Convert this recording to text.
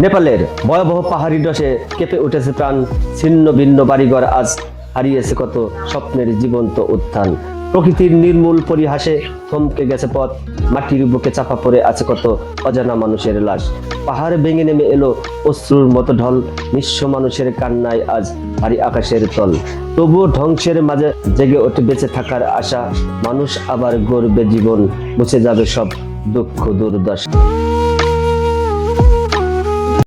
নেপালের ভয়াবহ পাহাড়ি ধসে কেঁপে উঠেছে প্রাণ, ছিন্ন ভিন্ন বাড়িঘর আজ হারিয়েছে কত স্বপ্নের জীবন্ত উত্থান। প্রকৃতির নির্মূল পরিহাসে থমকে গেছে পথ, মাটির বুকে চাপা পড়ে আছে কত অজানা মানুষের লাশ। পাহাড় ভেঙে নেমে এলো অশ্রুর মতো ঢল, নিঃস্ব মানুষের কান্নায় আজ ভারী আকাশের তল। তবুও ধ্বংসের মাঝে জেগে ওঠে বেঁচে থাকার আশা, মানুষ আবার গড়বে জীবন, মুছে যাবে সব দুঃখ দুর্দশা।